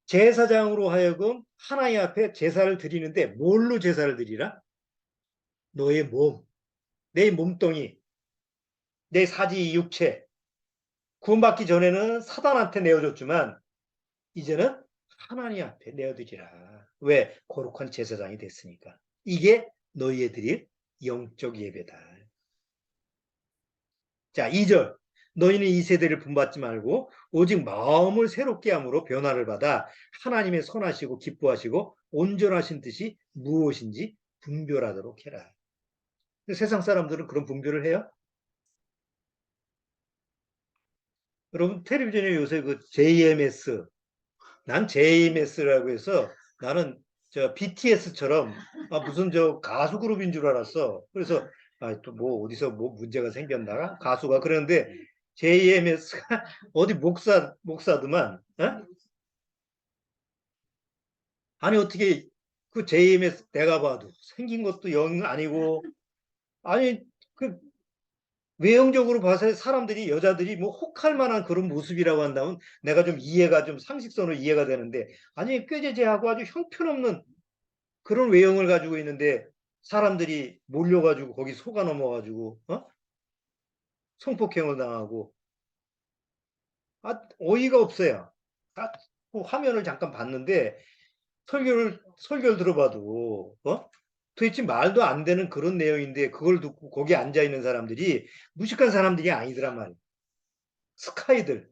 제사장으로 하여금 하나님 앞에 제사를 드리는데 뭘로 제사를 드리라? 너의 몸, 내 몸뚱이, 내 사지 육체. 구원받기 전에는 사단한테 내어줬지만 이제는 하나님 앞에 내어드리라. 왜? 거룩한 제사장이 됐으니까. 이게 너희의 드릴 영적 예배다. 자, 2절. 너희는 이 세대를 본받지 말고 오직 마음을 새롭게 함으로 변화를 받아 하나님의 선하시고 기뻐하시고 온전하신 뜻이 무엇인지 분별하도록 해라. 세상 사람들은 그런 분별을 해요? 여러분 텔레비전에 요새 그 JMS, 난 JMS라고 해서 나는 저 BTS처럼 무슨 저 가수 그룹인 줄 알았어. 그래서 또 뭐 어디서 뭐 문제가 생겼나 가수가 그러는데 JMS가 어디 목사더만. 어? 아니 어떻게 그 JMS 내가 봐도 생긴 것도 영 아니고 아니 그 외형적으로 봐서 사람들이 여자들이 뭐 혹할 만한 그런 모습이라고 한다면 내가 좀 이해가 좀 상식선으로 이해가 되는데 아니 꾀죄죄하고 아주 형편없는 그런 외형을 가지고 있는데 사람들이 몰려가지고 거기 속아 넘어가지고 성폭행을 당하고 어이가 없어요. 그 화면을 잠깐 봤는데 설교를 들어봐도 도대체 말도 안 되는 그런 내용인데 그걸 듣고 거기 앉아 있는 사람들이 무식한 사람들이 아니더란 말이에요. 스카이들.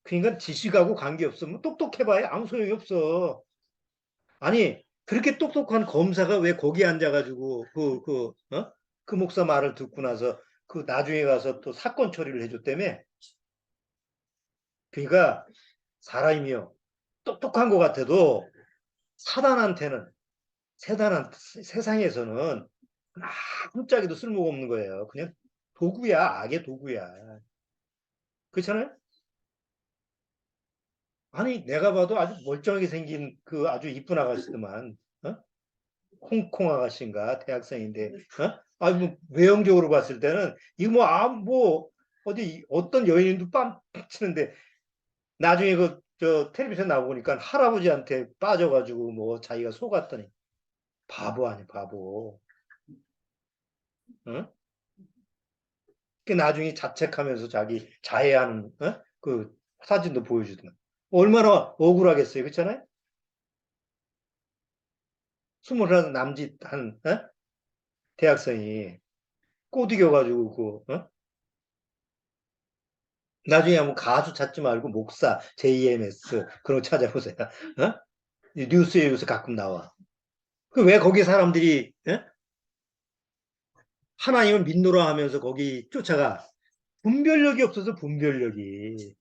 그러니까 지식하고 관계없어. 뭐 똑똑해봐야 아무 소용이 없어. 아니 그렇게 똑똑한 검사가 왜 거기 앉아가지고 그 목사 말을 듣고 나서 그 나중에 가서 또 사건 처리를 해줬다며. 그러니까 사람이요 똑똑한 것 같아도 사단한테는 세상에서는 아무짝에도 쓸모가 없는 거예요. 그냥 도구야, 악의 도구야. 그렇잖아요? 아니 내가 봐도 아주 멀쩡하게 생긴 그 아주 이쁜 아가씨더만 홍콩 아가씨인가 대학생인데 뭐 외형적으로 봤을 때는 이거 뭐 어디 어떤 여인도 빰 치는데 나중에 그 저 텔레비전 나오니까 할아버지한테 빠져가지고 뭐 자기가 속았더니 바보 아니 바보. 응? 그 나중에 자책하면서 자기 자해하는 그 사진도 보여주더만 얼마나 억울하겠어요, 그렇잖아요? 21 남짓 한 대학생이 꼬드겨가지고 나중에 한번 가수 찾지 말고 목사 JMS 그런 거 찾아보세요. 뉴스에 요새 가끔 나와. 그 왜 거기 사람들이 하나님을 믿노라 하면서 거기 쫓아가? 분별력이 없어서 분별력이.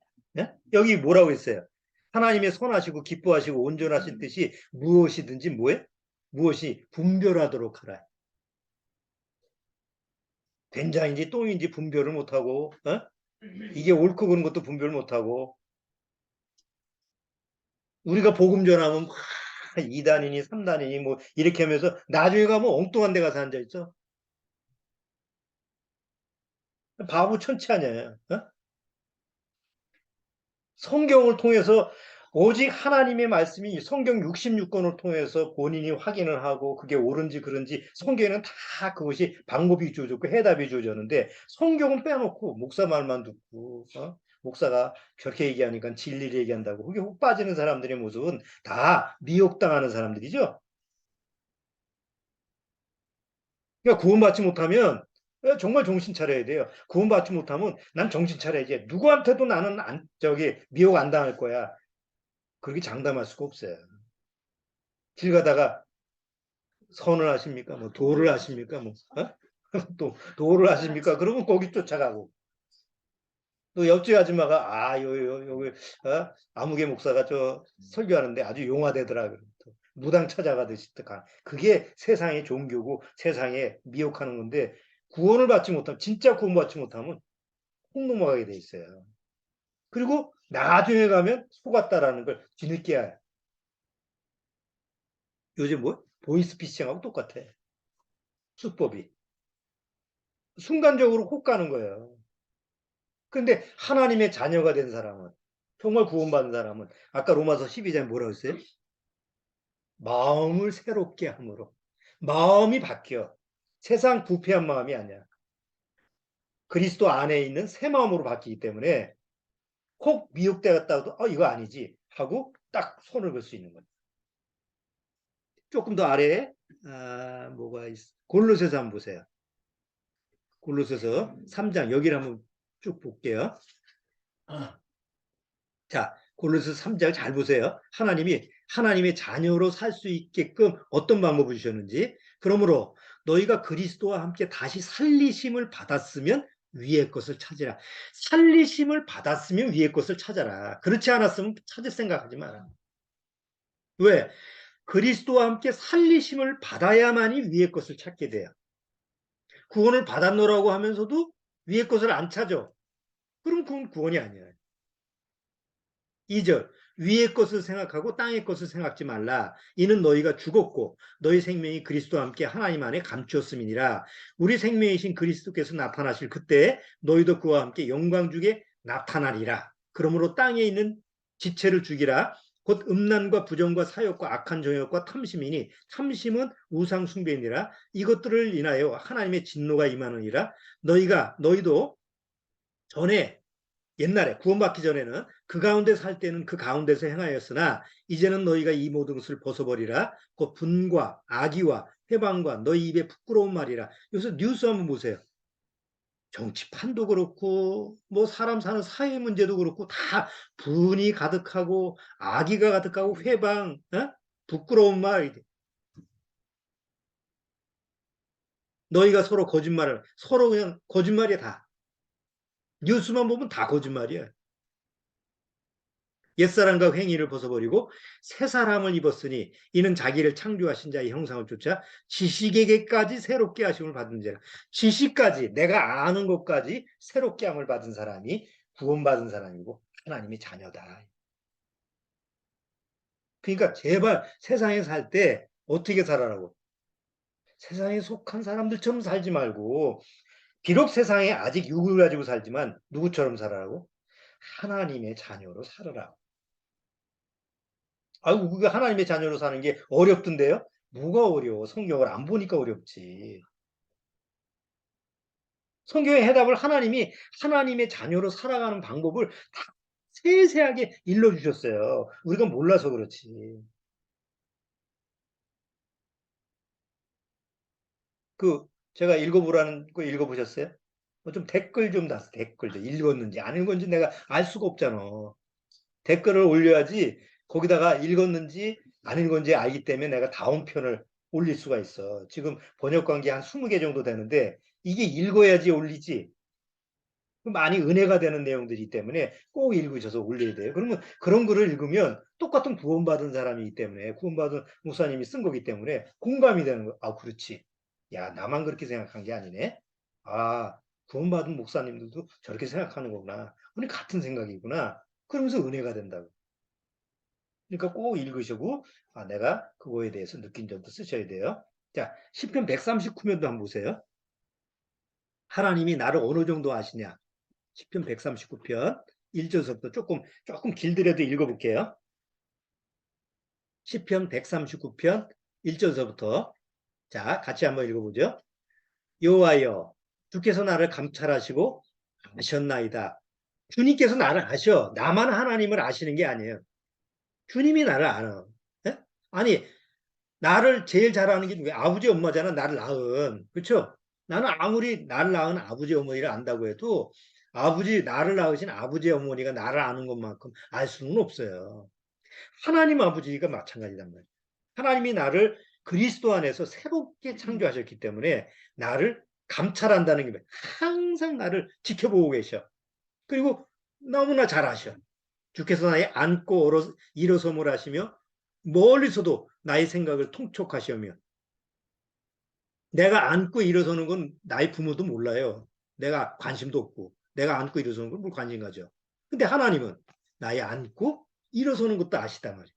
여기 뭐라고 했어요? 하나님의 선하시고 기뻐하시고 온전하신 뜻이 무엇이든지 뭐에? 무엇이 분별하도록 하라. 된장인지 똥인지 분별을 못하고 이게 옳고 그른 것도 분별 못하고 우리가 복음 전하면 2단이니 3단이니 뭐 이렇게 하면서 나중에 가면 엉뚱한 데 가서 앉아있어. 바보 천치 아니야. 성경을 통해서 오직 하나님의 말씀이 성경 66권을 통해서 본인이 확인을 하고 그게 옳은지 그른지 성경에는 다 그것이 방법이 주어졌고 해답이 주어졌는데 성경은 빼놓고 목사 말만 듣고 목사가 그렇게 얘기하니까 진리를 얘기한다고 그게 훅 빠지는 사람들의 모습은 다 미혹당하는 사람들이죠. 그러니까 구원받지 못하면 정말 정신 차려야 돼요. 구원받지 못하면 난 정신 차려야지. 누구한테도 나는 미혹 안 당할 거야. 그렇게 장담할 수가 없어요. 길 가다가 선을 하십니까? 뭐 도를 하십니까? 뭐 또 도를 하십니까? 그러면 거기 쫓아가고 또 옆집 아줌마가 여기 아무개 목사가 저 설교하는데 아주 용화되더라. 무당 찾아가듯이 그게 세상의 종교고 세상에 미혹하는 건데 구원을 받지 못하면 진짜 구원받지 못하면 훅 넘어가게 돼 있어요. 그리고 나중에 가면 속았다라는 걸 뒤늦게 알아요. 요즘 뭐 보이스피싱하고 똑같아. 수법이. 순간적으로 혹 가는 거예요. 근데 하나님의 자녀가 된 사람은 정말 구원받은 사람은 아까 로마서 12장에 뭐라고 했어요? 마음을 새롭게 함으로 마음이 바뀌어. 세상 부패한 마음이 아니야. 그리스도 안에 있는 새 마음으로 바뀌기 때문에 혹 미혹되었다고 이거 아니지 하고 딱 손을 걸 수 있는 거예요. 조금 더 아래에 뭐가 있어? 골로새서 한번 보세요. 골로새서 3장 여기를 한번 쭉 볼게요. 자, 골로새 3장 잘 보세요. 하나님의 자녀로 살 수 있게끔 어떤 방법을 주셨는지. 그러므로 너희가 그리스도와 함께 다시 살리심을 받았으면 위의 것을 찾으라. 살리심을 받았으면 위의 것을 찾아라. 그렇지 않았으면 찾을 생각하지 마라. 왜? 그리스도와 함께 살리심을 받아야만이 위의 것을 찾게 돼요. 구원을 받았노라고 하면서도 위의 것을 안 찾아. 그럼 그건 구원이 아니에요. 2절 위의 것을 생각하고 땅의 것을 생각지 말라. 이는 너희가 죽었고 너희 생명이 그리스도와 함께 하나님 안에 감추었음이니라. 우리 생명이신 그리스도께서 나타나실 그때 너희도 그와 함께 영광 중에 나타나리라. 그러므로 땅에 있는 지체를 죽이라. 곧 음란과 부정과 사욕과 악한 정욕과 탐심이니 탐심은 우상 숭배이니라. 이것들을 인하여 하나님의 진노가 임하느니라. 너희도 전에 옛날에 구원받기 전에는 그 가운데 살 때는 그 가운데서 행하였으나 이제는 너희가 이 모든 것을 벗어버리라. 곧 분과 악의와 회방과 너희 입에 부끄러운 말이라. 요새 뉴스 한번 보세요. 정치판도 그렇고 뭐 사람 사는 사회 문제도 그렇고 다 분이 가득하고 악의가 가득하고 회방, 부끄러운 말. 너희가 서로 그냥 거짓말이야 다. 뉴스만 보면 다 거짓말이야. 옛사람과 행위를 벗어버리고 새 사람을 입었으니 이는 자기를 창조하신 자의 형상을 쫓아 지식에게까지 새롭게 하심을 받은 자라. 지식까지 내가 아는 것까지 새롭게 함을 받은 사람이 구원받은 사람이고 하나님의 자녀다. 그러니까 제발 세상에 살 때 어떻게 살아라고. 세상에 속한 사람들처럼 살지 말고 비록 세상에 아직 육을 가지고 살지만 누구처럼 살아라고? 하나님의 자녀로 살아라. 아이고, 그게 하나님의 자녀로 사는 게 어렵던데요? 뭐가 어려워? 성경을 안 보니까 어렵지. 성경의 해답을 하나님의 자녀로 살아가는 방법을 다 세세하게 일러주셨어요. 우리가 몰라서 그렇지. 그, 제가 읽어보라는 거 읽어보셨어요? 좀 댓글 좀 달았어, 댓글. 읽었는지 안 읽었는지 내가 알 수가 없잖아. 댓글을 올려야지 거기다가 읽었는지 안 읽었는지 알기 때문에 내가 다음 편을 올릴 수가 있어. 지금 번역 관계 한 20개 정도 되는데 이게 읽어야지 올리지. 많이 은혜가 되는 내용들이기 때문에 꼭 읽으셔서 올려야 돼요. 그러면 그런 글을 읽으면 똑같은 구원받은 사람이기 때문에 구원받은 목사님이 쓴 거기 때문에 공감이 되는 거. 아, 그렇지. 야, 나만 그렇게 생각한 게 아니네. 아, 구원받은 목사님들도 저렇게 생각하는 거구나. 우리 같은 생각이구나. 그러면서 은혜가 된다고. 그러니까 꼭 읽으시고 내가 그거에 대해서 느낀 점도 쓰셔야 돼요. 자, 시편 139편도 한번 보세요. 하나님이 나를 어느 정도 아시냐? 시편 139편 1절부터 조금 길더라도 읽어볼게요. 시편 139편 1절부터 자, 같이 한번 읽어보죠. 여호와여, 주께서 나를 감찰하시고 아셨나이다. 주님께서 나를 아셔. 나만 하나님을 아시는 게 아니에요. 주님이 나를 알아. 예? 아니, 나를 제일 잘 아는 게 누구야? 아버지 엄마잖아. 나를 낳은. 그렇죠? 나는 아무리 나를 낳은 아버지 어머니를 안다고 해도 나를 낳으신 아버지 어머니가 나를 아는 것만큼 알 수는 없어요. 하나님 아버지가 마찬가지단 말이에요. 하나님이 나를 그리스도 안에서 새롭게 창조하셨기 때문에 나를 감찰한다는 게 뭐예요? 항상 나를 지켜보고 계셔. 그리고 너무나 잘 아셔. 주께서 나의 앉고 일어섬을 하시며 멀리서도 나의 생각을 통촉하시며 내가 앉고 일어서는 건 나의 부모도 몰라요. 내가 관심도 없고 내가 앉고 일어서는 건 뭘 관심 가져. 근데 하나님은 나의 앉고 일어서는 것도 아시단 말이에요.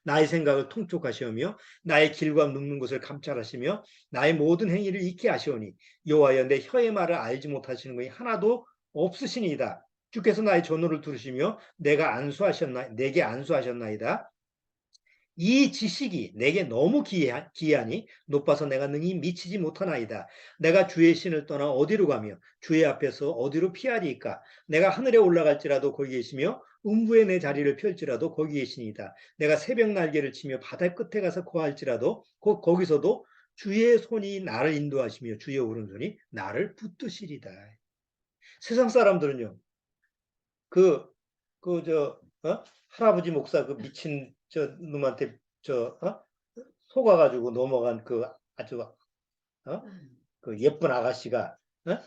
나의 생각을 통촉하시오며 나의 길과 눕는 것을 감찰하시며 나의 모든 행위를 익히 아시오니 여호와여 내 혀의 말을 알지 못하시는 것이 하나도 없으시니이다. 주께서 나의 전호를 들으시며 내게 안수하셨나이다. 이 지식이 내게 너무 기이하니 높아서 내가 능히 미치지 못하나이다. 내가 주의 신을 떠나 어디로 가며 주의 앞에서 어디로 피하리이까. 내가 하늘에 올라갈지라도 거기 계시며 음부에 내 자리를 펼지라도 거기 계시니이다. 내가 새벽 날개를 치며 바다 끝에 가서 거할지라도 거기서도 주의 손이 나를 인도하시며 주의 오른손이 나를 붙드시리다. 세상 사람들은요, 그, 할아버지 목사 그 미친 저 놈한테 속아가지고 넘어간 그 아주, 그 예쁜 아가씨가, 어?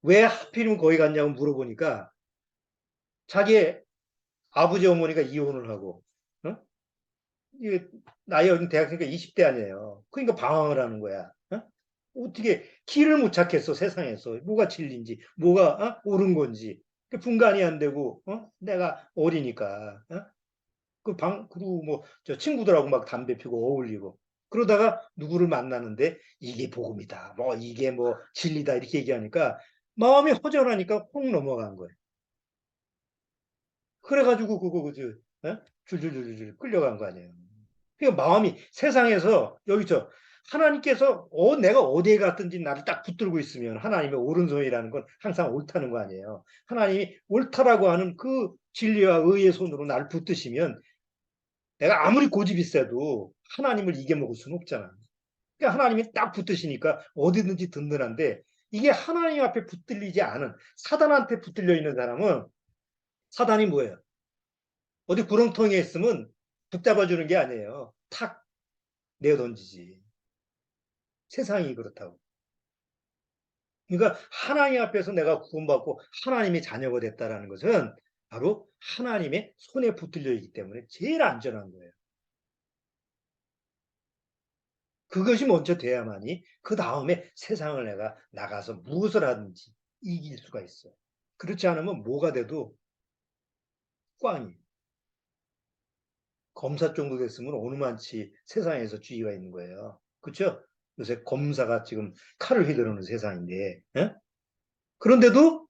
왜 하필이면 거기 갔냐고 물어보니까 자기 아버지 어머니가 이혼을 하고, 어? 이게 나이 어린 대학생이니까 20대 아니에요. 그러니까 방황을 하는 거야. 어떻게 길을 못 찾겠어, 세상에서. 뭐가 진리인지, 뭐가 옳은 건지. 분간이 안 되고, 내가 어리니까. 그리고 뭐, 저 친구들하고 막 담배 피고 어울리고. 그러다가 누구를 만나는데 이게 복음이다. 뭐, 이게 뭐, 진리다. 이렇게 얘기하니까 마음이 허전하니까 혹 넘어간 거예요. 그래가지고 줄줄줄줄 끌려간 거 아니에요. 그러니까 마음이 세상에서 여기서 하나님께서 내가 어디에 갔든지 나를 딱 붙들고 있으면 하나님의 오른손이라는 건 항상 옳다는 거 아니에요. 하나님이 옳다라고 하는 그 진리와 의의 손으로 나를 붙드시면 내가 아무리 고집이 세도 하나님을 이겨먹을 수는 없잖아. 그러니까 하나님이 딱 붙드시니까 어디든지 든든한데 이게 하나님 앞에 붙들리지 않은 사단한테 붙들려 있는 사람은 사단이 뭐예요? 어디 구렁텅이에 있으면 붙잡아주는 게 아니에요. 탁 내어던지지. 세상이 그렇다고. 그러니까 하나님 앞에서 내가 구원받고 하나님의 자녀가 됐다라는 것은 바로 하나님의 손에 붙들려 있기 때문에 제일 안전한 거예요. 그것이 먼저 돼야만이 그 다음에 세상을 내가 나가서 무엇을 하든지 이길 수가 있어요. 그렇지 않으면 뭐가 돼도 꽝이에요. 검사 정도 됐으면 어느만치 세상에서 주의가 있는 거예요. 그렇죠? 요새 검사가 지금 칼을 휘두르는 세상인데, 그런데도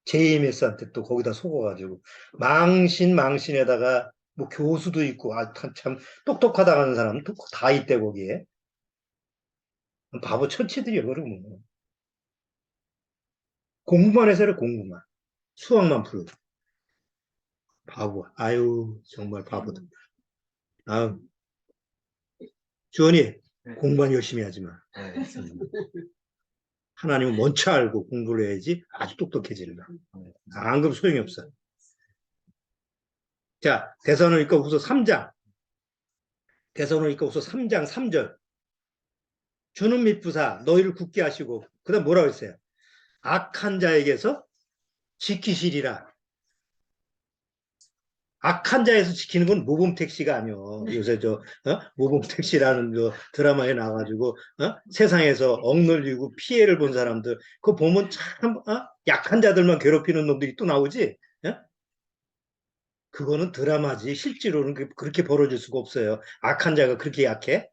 JMS한테 또 거기다 속아가지고 망신에다가 뭐 교수도 있고 참 똑똑하다 하는 사람은 다 있대 거기에. 바보 천치들이야 그러면. 공부만 해서 그래 공부만. 수학만 풀어. 바보. 아유 정말 바보다. 아 주원이 공부만 열심히 하지 마. 하나님은 먼저 알고 공부를 해야지 아주 똑똑해진다. 안 그러면 소용이 없어. 자, 데살로니가 후서 3장. 데살로니가 후서 3장 3절. 주는 미쁘사 너희를 굳게 하시고 그다음 뭐라고 했어요? 악한 자에게서 지키시리라. 악한 자에서 지키는 건 모범택시가 아니요. 요새 모범택시라는 드라마에 나와가지고 세상에서 억눌리고 피해를 본 사람들 그거 보면 참 약한 자들만 괴롭히는 놈들이 또 나오지. 그거는 드라마지 실제로는 그렇게 벌어질 수가 없어요. 악한 자가 그렇게 약해?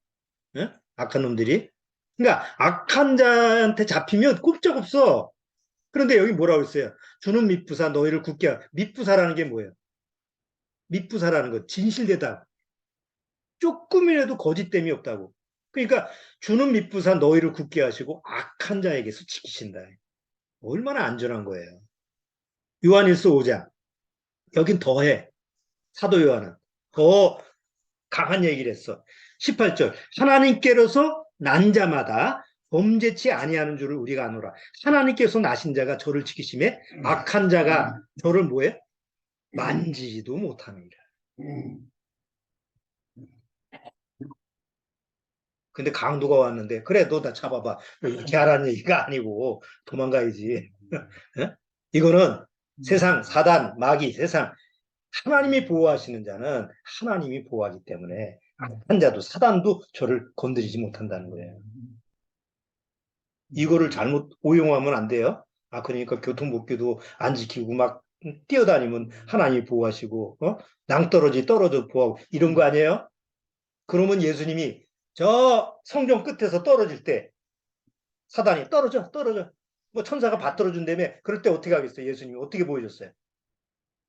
악한 놈들이. 그러니까 악한 자한테 잡히면 꼼짝없어. 그런데 여기 뭐라고 했어요? 주는 미쁘사 너희를 굳게 미쁘사라는 게 뭐예요? 미쁘사라는 거 진실되다. 조금이라도 거짓됨이 없다고. 그러니까 주는 미쁘사 너희를 굳게 하시고 악한 자에게서 지키신다. 얼마나 안전한 거예요. 요한일서 5장. 여긴 더해. 사도 요한은 더 강한 얘기를 했어. 18절. 하나님께로서 난 자마다 범죄치 아니하는 줄을 우리가 아노라. 하나님께서 나신 자가 저를 지키심에 악한 자가 저를 뭐해? 만지지도 못하느니라. 근데 강도가 왔는데 그래 너 다 잡아봐. 이렇게 하라는 얘기가 아니고 도망가야지. 이거는 세상 사단 마귀 세상 하나님이 보호하시는 자는 하나님이 보호하기 때문에 악한 자도 사단도 저를 건드리지 못한다는 거예요. 이거를 잘못 오용하면 안 돼요. 그러니까 교통법규도 안 지키고 막 뛰어다니면 하나님이 보호하시고 낭떠러지 떨어져 보호하고 이런 거 아니에요? 그러면 예수님이 저 성전 끝에서 떨어질 때 사단이 떨어져 뭐 천사가 받들어준다며 그럴 때 어떻게 하겠어요? 예수님이 어떻게 보여줬어요?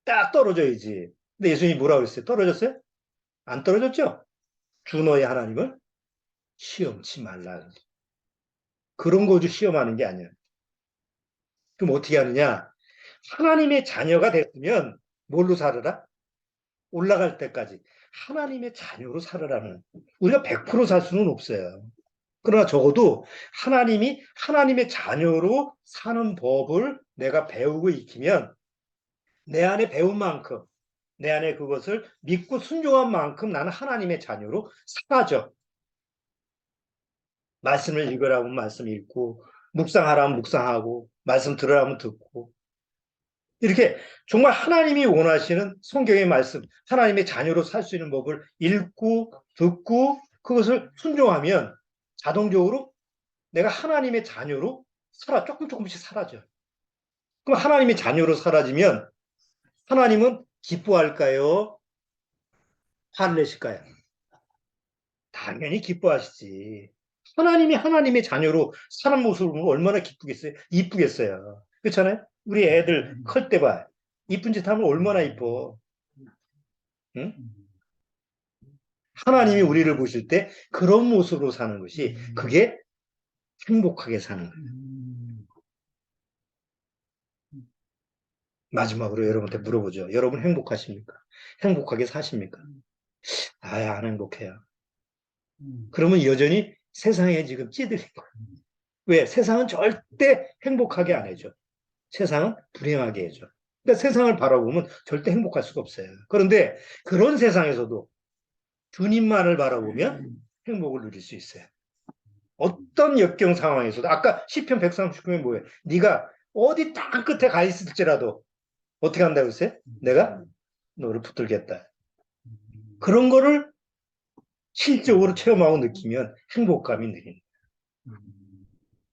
딱 떨어져야지. 근데 예수님이 뭐라고 그랬어요? 떨어졌어요? 안 떨어졌죠? 주 너의 하나님을 시험치 말라. 그런 거죠 시험하는 게 아니야. 그럼 어떻게 하느냐? 하나님의 자녀가 됐으면 뭘로 살으라? 올라갈 때까지 하나님의 자녀로 살으라는. 우리가 100%살 수는 없어요. 그러나 적어도 하나님의 자녀로 사는 법을 내가 배우고 익히면 내 안에 배운 만큼, 내 안에 그것을 믿고 순종한 만큼 나는 하나님의 자녀로 살아져. 말씀을 읽으라면 말씀 읽고, 묵상하라면 묵상하고, 말씀 들으라면 듣고, 이렇게 정말 하나님이 원하시는 성경의 말씀, 하나님의 자녀로 살 수 있는 법을 읽고, 듣고, 그것을 순종하면 자동적으로 내가 하나님의 자녀로 조금씩 사라져. 그럼 하나님의 자녀로 사라지면 하나님은 기뻐할까요? 화를 내실까요? 당연히 기뻐하시지. 하나님이 하나님의 자녀로 사는 모습을 보면 얼마나 기쁘겠어요? 이쁘겠어요. 그렇잖아요? 우리 애들 클 때 봐. 이쁜 짓 하면 얼마나 이뻐. 응? 하나님이 우리를 보실 때 그런 모습으로 사는 것이 그게 행복하게 사는 거예요. 마지막으로 여러분한테 물어보죠. 여러분 행복하십니까? 행복하게 사십니까? 안 행복해요. 그러면 여전히 세상에 지금 찌들린 거예요. 왜? 세상은 절대 행복하게 안 해줘. 세상은 불행하게 해줘. 그러니까 세상을 바라보면 절대 행복할 수가 없어요. 그런데 그런 세상에서도 주님만을 바라보면 행복을 누릴 수 있어요. 어떤 역경 상황에서도 아까 시편 139면 뭐예요? 네가 어디 땅 끝에 가 있을지라도 어떻게 한다고 했어요? 내가 너를 붙들겠다. 그런 거를 실적으로 체험하고 느끼면 행복감이 느리는 거예요.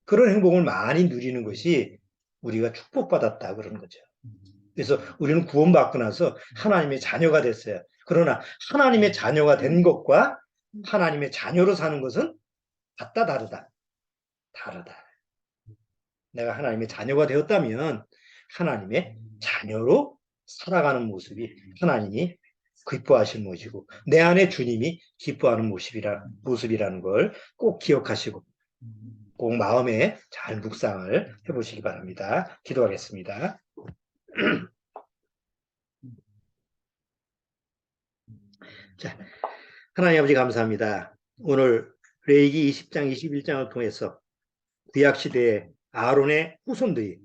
그런 행복을 많이 누리는 것이 우리가 축복받았다 그러는 거죠. 그래서 우리는 구원받고 나서 하나님의 자녀가 됐어요. 그러나 하나님의 자녀가 된 것과 하나님의 자녀로 사는 것은 같다 다르다. 다르다. 내가 하나님의 자녀가 되었다면 하나님의 자녀로 살아가는 모습이 하나님이 기뻐하시는 모습이고 내 안에 주님이 기뻐하는 모습이라는 걸 꼭 기억하시고 꼭 마음에 잘 묵상을 해보시기 바랍니다. 기도하겠습니다. 자, 하나님 아버지 감사합니다. 오늘 레위기 20장, 21장을 통해서 구약시대의 아론의 후손들이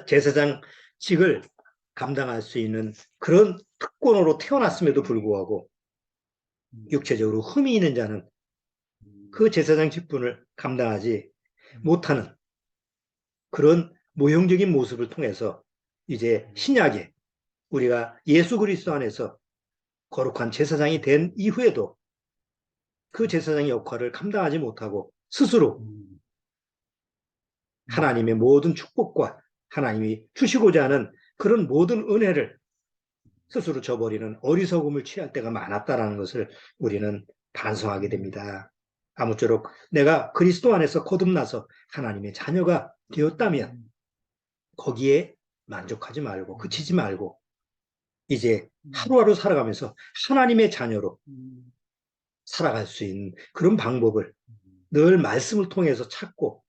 제사장직을 감당할 수 있는 그런 특권으로 태어났음에도 불구하고 육체적으로 흠이 있는 자는 그 제사장 직분을 감당하지 못하는 그런 모형적인 모습을 통해서 이제 신약에 우리가 예수 그리스도 안에서 거룩한 제사장이 된 이후에도 그 제사장의 역할을 감당하지 못하고 스스로 하나님의 모든 축복과 하나님이 주시고자 하는 그런 모든 은혜를 스스로 저버리는 어리석음을 취할 때가 많았다라는 것을 우리는 반성하게 됩니다. 아무쪼록 내가 그리스도 안에서 거듭나서 하나님의 자녀가 되었다면 거기에 만족하지 말고 그치지 말고 이제 하루하루 살아가면서 하나님의 자녀로 살아갈 수 있는 그런 방법을 늘 말씀을 통해서 찾고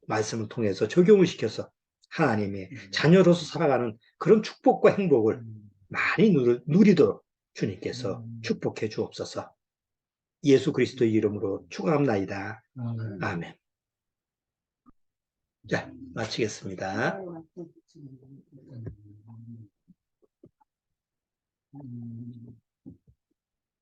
말씀을 통해서 적용을 시켜서 하나님의 자녀로서 살아가는 그런 축복과 행복을 많이 누리도록 주님께서 축복해 주옵소서. 예수 그리스도의 이름으로 축원합나이다. 아멘. 자, 마치겠습니다.